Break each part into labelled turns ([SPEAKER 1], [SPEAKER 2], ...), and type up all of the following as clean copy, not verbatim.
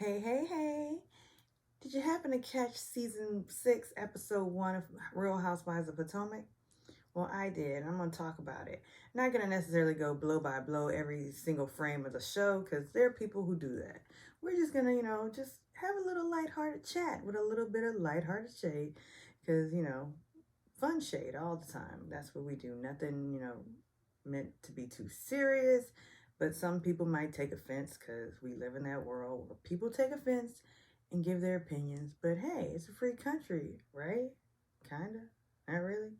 [SPEAKER 1] Hey, hey, hey. Did you happen to catch season 6, episode 1 of Real Housewives of Potomac? Well, I did. I'm going to talk about it. Not going to necessarily go blow by blow every single frame of the show because there are people who do that. We're just going to, just have a little lighthearted chat with a little bit of lighthearted shade because, fun shade all the time. That's what we do. Nothing, meant to be too serious. But some people might take offense because we live in that world where people take offense and give their opinions. But hey, it's a free country, right? Kinda. Not really.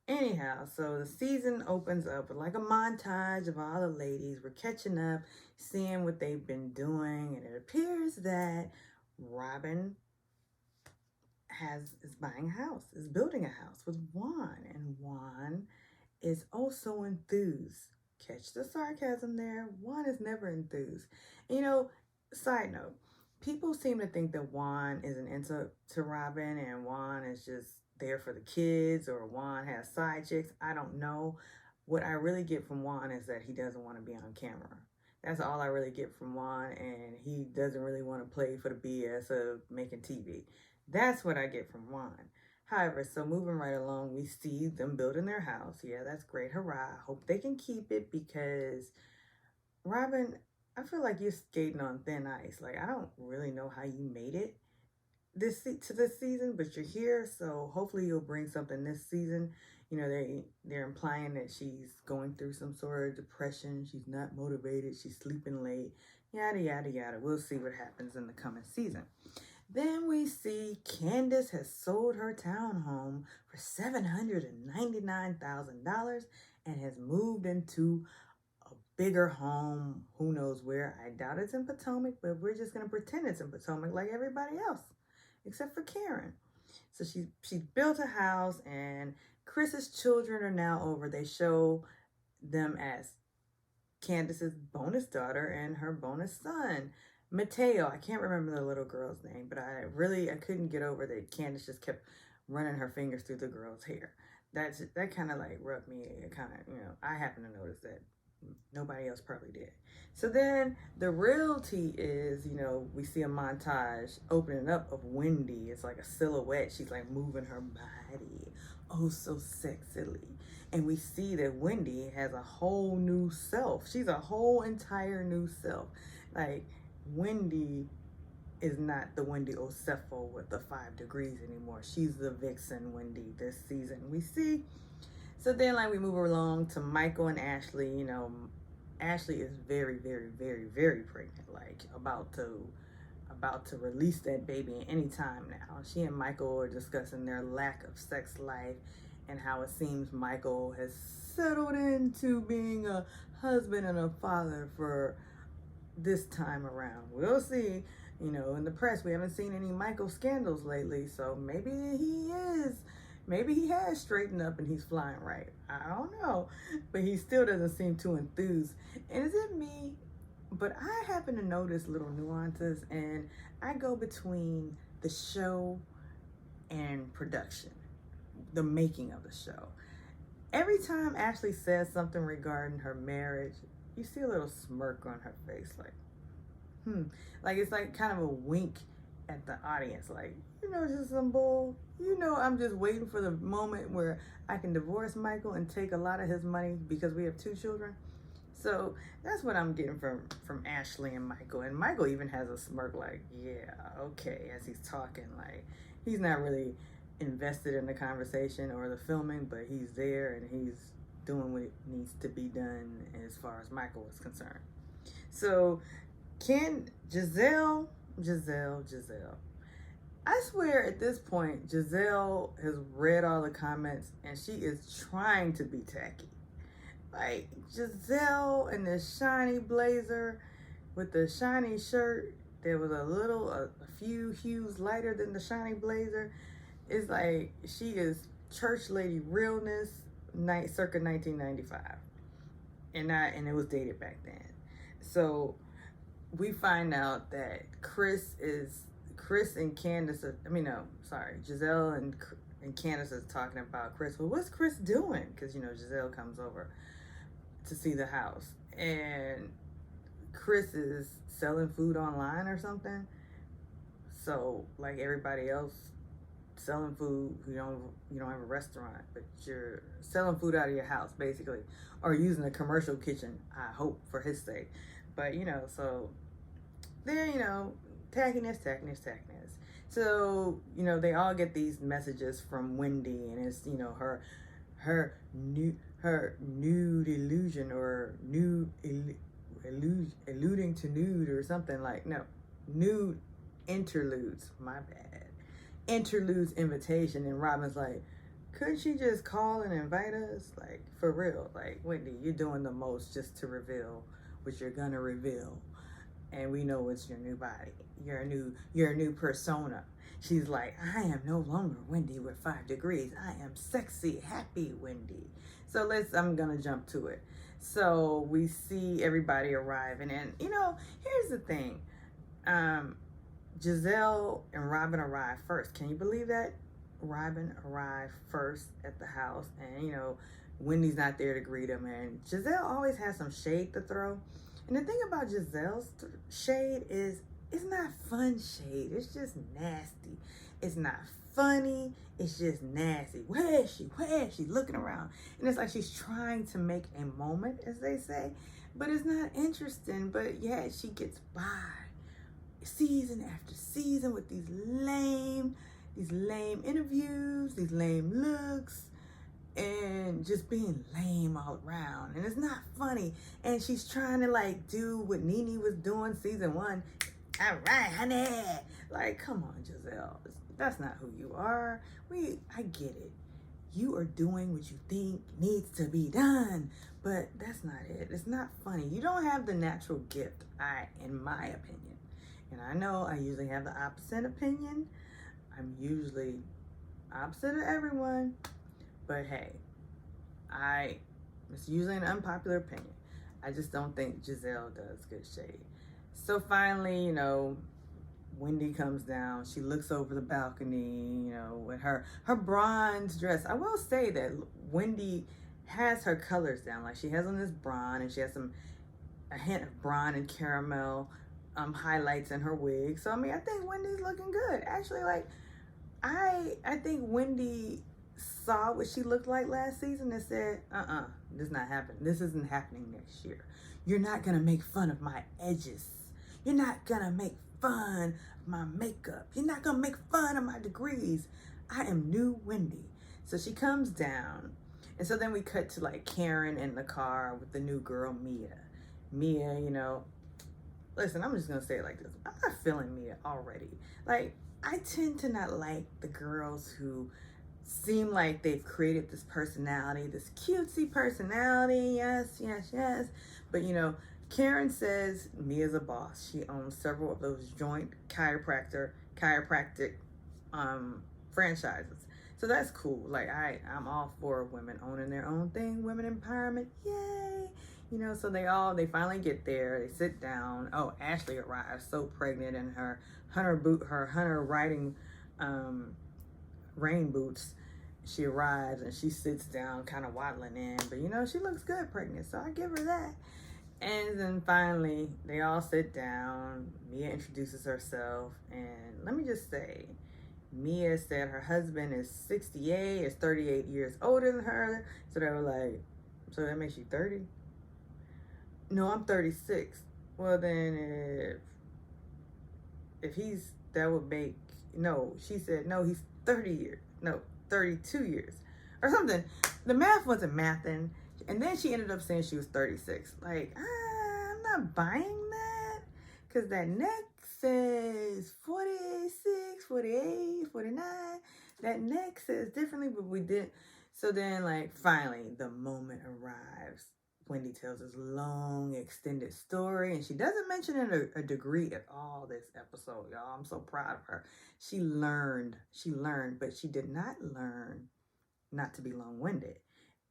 [SPEAKER 1] Anyhow, so the season opens up with like a montage of all the ladies. We're catching up, seeing what they've been doing, and it appears that Robin is buying a house, is building a house with Juan, and Juan is also enthused. Catch the sarcasm there. Juan is never enthused. And, side note, people seem to think that Juan isn't into Robin and Juan is just there for the kids or Juan has side chicks. I don't know. What I really get from Juan is that he doesn't want to be on camera. That's all I really get from Juan, and he doesn't really want to play for the BS of making TV. That's what I get from Juan. However, so moving right along, we see them building their house. Yeah, that's great. Hurrah. Hope they can keep it because Robin, I feel like you're skating on thin ice. Like, I don't really know how you made it to this season, but you're here, so hopefully you'll bring something this season. They're implying that she's going through some sort of depression. She's not motivated. She's sleeping late. Yada yada yada. We'll see what happens in the coming season. Then we see Candiace has sold her townhome for $799,000 and has moved into a bigger home. Who knows where? I doubt it's in Potomac, but we're just going to pretend it's in Potomac like everybody else, except for Karen. So she built a house, and Chris's children are now over. They show them as Candiace's bonus daughter and her bonus son. Mateo, I can't remember the little girl's name, but I couldn't get over that Candiace just kept running her fingers through the girl's hair. That kind of like rubbed me. It kind of, I happen to notice that. Nobody else probably did. So then the real tea is, we see a montage opening up of Wendy. It's like a silhouette. She's like moving her body, oh so sexily. And we see that Wendy has a whole new self. She's a whole entire new self. Like, Wendy is not the Wendy Osefo with the 5 degrees anymore. She's the vixen Wendy this season. We see. So then, like, we move along to Michael and Ashley. Ashley is very, very, very, very pregnant. Like, about to release that baby any time now. She and Michael are discussing their lack of sex life and how it seems Michael has settled into being a husband and a father for this time around. We'll see. In the press, we haven't seen any Michael scandals lately, so maybe he has straightened up and he's flying right. I don't know, but he still doesn't seem too enthused. And is it me? But I happen to notice little nuances, and I go between the show and production, the making of the show. Every time Ashley says something regarding her marriage, you see a little smirk on her face, like, like it's like kind of a wink at the audience, like, just some bull. I'm just waiting for the moment where I can divorce Michael and take a lot of his money because we have 2 children. So that's what I'm getting from Ashley and Michael. And Michael even has a smirk, like, yeah, okay, as he's talking, like he's not really invested in the conversation or the filming, but he's there and he's doing what needs to be done as far as Michael is concerned. So Gizelle. I swear at this point, Gizelle has read all the comments and she is trying to be tacky. Like, Gizelle in this shiny blazer with the shiny shirt that was a few hues lighter than the shiny blazer. It's like she is church lady realness, circa 1995. And it was dated back then. So we find out that Chris and Candiace, Gizelle and Candiace is talking about Chris. Well, what's Chris doing? Because, Gizelle comes over to see the house. And Chris is selling food online or something. So like everybody else selling food, you don't have a restaurant, but you're selling food out of your house basically, or using a commercial kitchen. I hope for his sake, but so there, tackiness. So they all get these messages from Wendy, and it's her nude illusion or alluding to nude or something like no nude interludes. My bad. Interludes invitation, and Robin's like, couldn't she just call and invite us? Like for real, like Wendy, you're doing the most just to reveal what you're gonna reveal, and we know it's your new body. You're a new persona. She's like, I am no longer Wendy with 5 degrees. I am sexy, happy Wendy. So I'm gonna jump to it. So we see everybody arriving, and here's the thing. Gizelle and Robin arrived first. Can you believe that? Robin arrived first at the house, and Wendy's not there to greet him, and Gizelle always has some shade to throw. And the thing about Gizelle's shade is it's not fun shade. It's just nasty. It's not funny. It's just nasty. Where is she? Where is she? Looking around. And it's like she's trying to make a moment, as they say, but it's not interesting. But yeah, she gets by season after season with these lame interviews, these lame looks, and just being lame all around. And it's not funny. And she's trying to do what Nene was doing season 1. All right, honey. Like, come on, Gizelle. That's not who you are. I get it. You are doing what you think needs to be done, but that's not it. It's not funny. You don't have the natural gift, in my opinion. And I know I usually have the opposite opinion. I'm usually opposite of everyone. But hey, it's usually an unpopular opinion. I just don't think Gizelle does good shade. So finally, Wendy comes down. She looks over the balcony, with her bronze dress. I will say that Wendy has her colors down. Like she has on this bronze, and she has a hint of bronze and caramel highlights in her wig. So I mean, I think Wendy's looking good. Actually, I think Wendy saw what she looked like last season and said, this not happening. This isn't happening next year. You're not gonna make fun of my edges. You're not gonna make fun of my makeup. You're not gonna make fun of my degrees. I am new Wendy. So she comes down, and so then we cut to Karen in the car with the new girl Mia. Mia, listen, I'm just gonna say it like this. I'm not feeling Mia already. I tend to not like the girls who seem like they've created this personality, this cutesy personality. Yes. But Karen says Mia's a boss. She owns several of those joint chiropractic franchises. So that's cool. I'm all for women owning their own thing, women empowerment. Yay. So they finally get there. They sit down. Oh, Ashley arrives so pregnant in her hunter riding rain boots. She arrives and she sits down, kind of waddling in, but she looks good pregnant, so I give her that. And then finally, they all sit down. Mia introduces herself, and let me just say, Mia said her husband is 68, is 38 years older than her. So they were like, so that makes you 30? No, I'm 36. Well, then that would make, no, she said, no, he's 30 years. No, 32 years or something. The math wasn't mathing. And then she ended up saying she was 36. I'm not buying that, because that neck says 46, 48, 49. That neck says differently, but we didn't. So then, finally, the moment arrives. Wendy tells this long, extended story, and she doesn't mention a degree at all this episode, y'all. I'm so proud of her. She learned, but she did not learn not to be long-winded.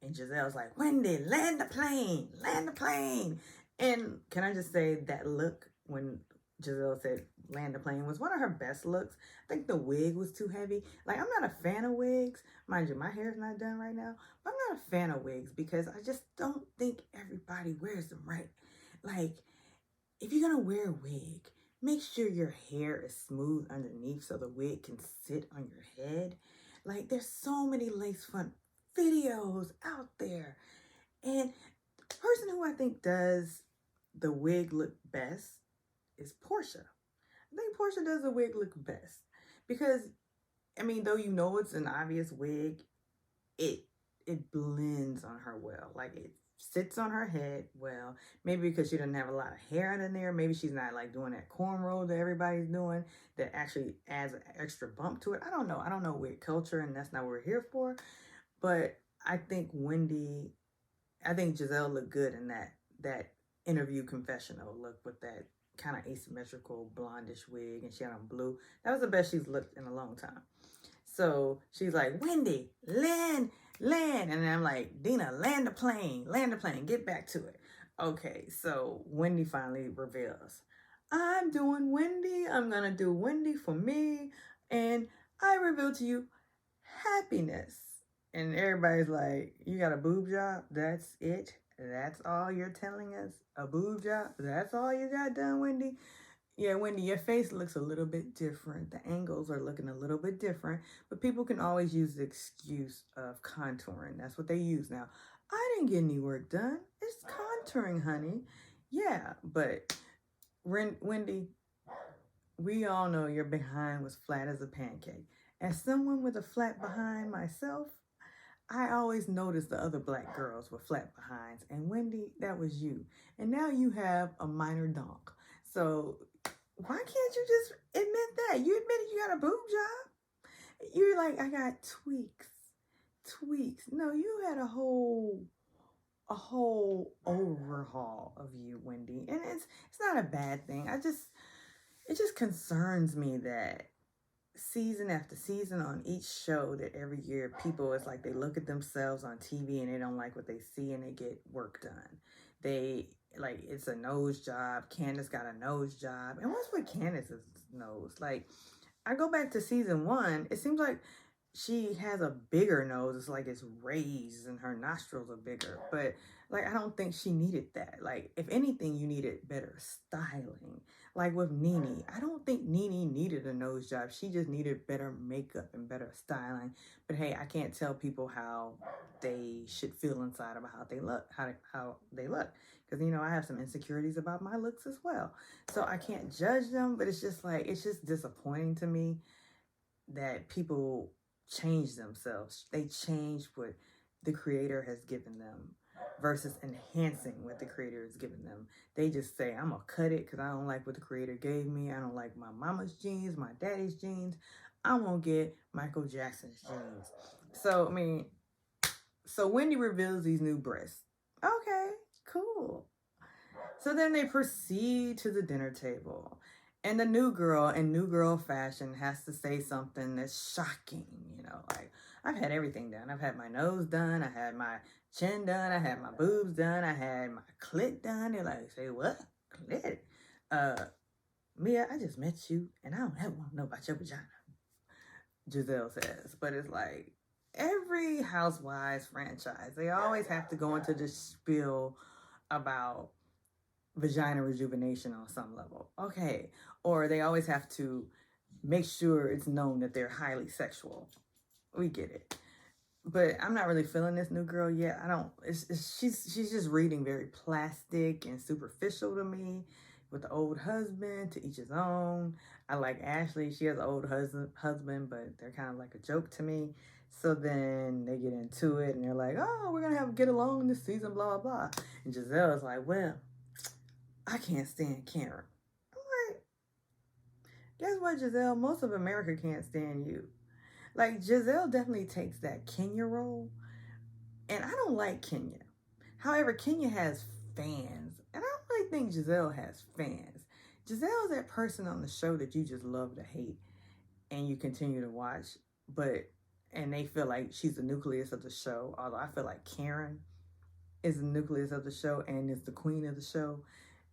[SPEAKER 1] And Gizelle's like, Wendy, land the plane. And can I just say that look when Gizelle said land the plane was one of her best looks. I think the wig was too heavy. I'm not a fan of wigs. Mind you, my hair's not done right now. But I'm not a fan of wigs because I just don't think everybody wears them right. if you're gonna wear a wig, make sure your hair is smooth underneath so the wig can sit on your head. Like, there's so many lace front videos out there. And the person who I think does the wig look best is Portia. I think Portia does the wig look best because, I mean, though you know it's an obvious wig, it it blends on her well. Like, it sits on her head well. Maybe because she doesn't have a lot of hair in there. Maybe she's not like doing that cornrow that everybody's doing that actually adds an extra bump to it. I don't know. I don't know wig culture, and that's not what we're here for. But I think Gizelle looked good in that interview confessional look with that kind of asymmetrical blondish wig, and she had on blue. That was the best she's looked in a long time. So she's like, Wendy, land, and I'm like, Dina, land the plane, get back to it. Okay, so Wendy finally reveals, I'm doing Wendy. I'm gonna do Wendy for me, and I reveal to you happiness. And everybody's like, you got a boob job? That's it? That's all you're telling us? A boob job? That's all you got done, Wendy? Yeah, Wendy, your face looks a little bit different. The angles are looking a little bit different, but people can always use the excuse of contouring. That's what they use now. I didn't get any work done. It's contouring, honey. Yeah, but Wendy, we all know your behind was flat as a pancake. As someone with a flat behind myself, I always noticed the other black girls with flat behinds, and Wendy, that was you. And now you have a minor donk. So why can't you just admit that? You admitted you got a boob job. You're like, I got tweaks. No, you had a whole overhaul of you, Wendy. And it's not a bad thing. It just concerns me that season after season on each show that every year people, it's like they look at themselves on TV and they don't like what they see and they get work done. They like, it's a nose job. Candiace got a nose job. And what's with Candiace's nose? Like, I go back to season 1, it seems like she has a bigger nose. It's like it's raised and her nostrils are bigger. But like, I don't think she needed that. Like, if anything, you needed better styling. Like with Nene, I don't think Nene needed a nose job. She just needed better makeup and better styling. But hey, I can't tell people how they should feel inside about how they look, how they look. Because, you know, I have some insecurities about my looks as well. So I can't judge them, but it's just like, it's just disappointing to me that people change themselves. They change what the creator has given them versus enhancing what the creator has given them. They just say, I'm gonna cut it because I don't like what the creator gave me. I don't like my mama's jeans, my daddy's jeans. I'm gonna get Michael Jackson's jeans. So, I mean, so Wendy reveals these new breasts. Okay, cool. So then they proceed to the dinner table. And the new girl, in new girl fashion, has to say something that's shocking. You know, like, I've had everything done. I've had my nose done. I had my chin done. I had my boobs done. I had my clit done. They're like, say what? Clit? Mia, I just met you, and I don't ever want to know about your vagina, Gizelle says. But it's like, every Housewives franchise, they always have to go into this spiel about vagina rejuvenation on some level. Okay. Or they always have to make sure it's known that they're highly sexual. We get it. But I'm not really feeling this new girl yet. I don't, she's just reading very plastic and superficial to me, with the old husband, to each his own. I like Ashley. She has an old husband, but they're kind of like a joke to me. So then they get into it and they're like, oh, we're going to get along this season, blah, blah, blah. And Gizelle is like, well, I can't stand Karen. I'm like, guess what, Gizelle? Most of America can't stand you. Like, Gizelle definitely takes that Kenya role. And I don't like Kenya. However, Kenya has fans. And I don't really think Gizelle has fans. Gizelle is that person on the show that you just love to hate and you continue to watch. And they feel like she's the nucleus of the show. Although I feel like Karen is the nucleus of the show and is the queen of the show.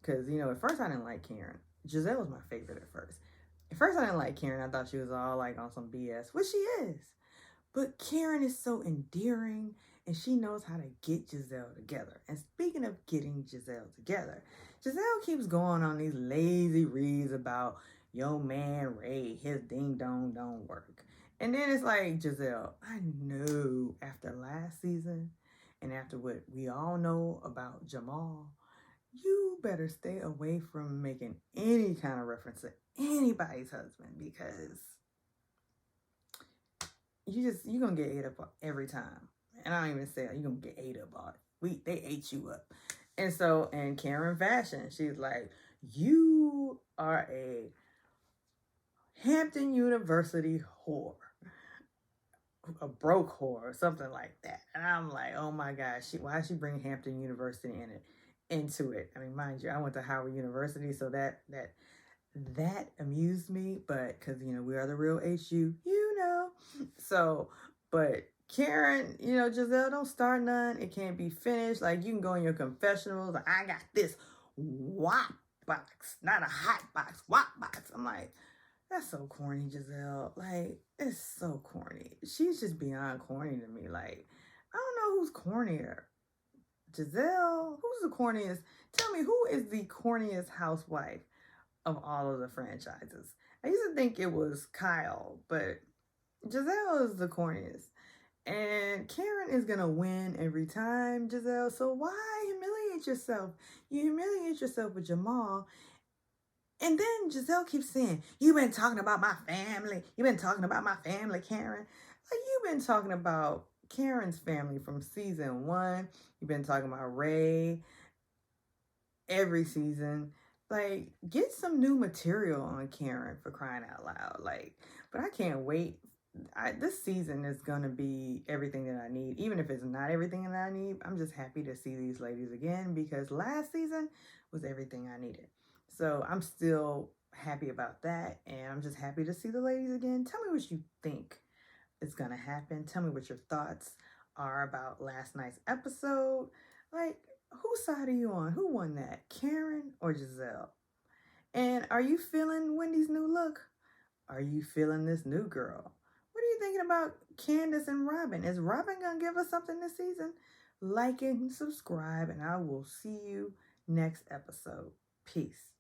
[SPEAKER 1] Because, you know, at first I didn't like Karen. Gizelle was my favorite at first. At first I didn't like Karen. I thought she was all like on some BS, which she is. But Karen is so endearing and she knows how to get Gizelle together. And speaking of getting Gizelle together, Gizelle keeps going on these lazy reads about yo man Ray, his ding dong don't work. And then it's like, Gizelle, I know after last season and after what we all know about Jamal, you better stay away from making any kind of reference to anybody's husband, because you're gonna get ate up every time. And I don't even say you're gonna get ate up on it. They ate you up. And so, and Karen Fashion, she's like, you are a Hampton University whore, a broke whore, or something like that. And I'm like, oh my gosh, why is she bring Hampton University into it? I mean, mind you, I went to Howard University, so that amused me, but because we are the real HU, So, but Karen, Gizelle, don't start none. It can't be finished. Like, you can go in your confessionals. Like, I got this WAP box, not a hot box, WAP box. I'm like, that's so corny, Gizelle. Like, it's so corny. She's just beyond corny to me. Like, I don't know who's cornier. Gizelle, who's the corniest? Tell me, who is the corniest housewife of all of the franchises? I used to think it was Kyle, but Gizelle is the corniest. And Karen is going to win every time, Gizelle. So why humiliate yourself? You humiliate yourself with Jamal. And then Gizelle keeps saying, you've been talking about my family. You've been talking about my family, Karen. Like, you've been talking about Karen's family from season 1. You've been talking about Ray every season. Like, get some new material on Karen, for crying out loud. Like, but I can't wait. This season is going to be everything that I need. Even if it's not everything that I need, I'm just happy to see these ladies again, because last season was everything I needed. So I'm still happy about that, and I'm just happy to see the ladies again. Tell me what you think is going to happen. Tell me what your thoughts are about last night's episode. Like, whose side are you on? Who won that, Karen or Gizelle? And are you feeling Wendy's new look? Are you feeling this new girl? What are you thinking about Candiace and Robin? Is Robin going to give us something this season? Like and subscribe, and I will see you next episode. Peace.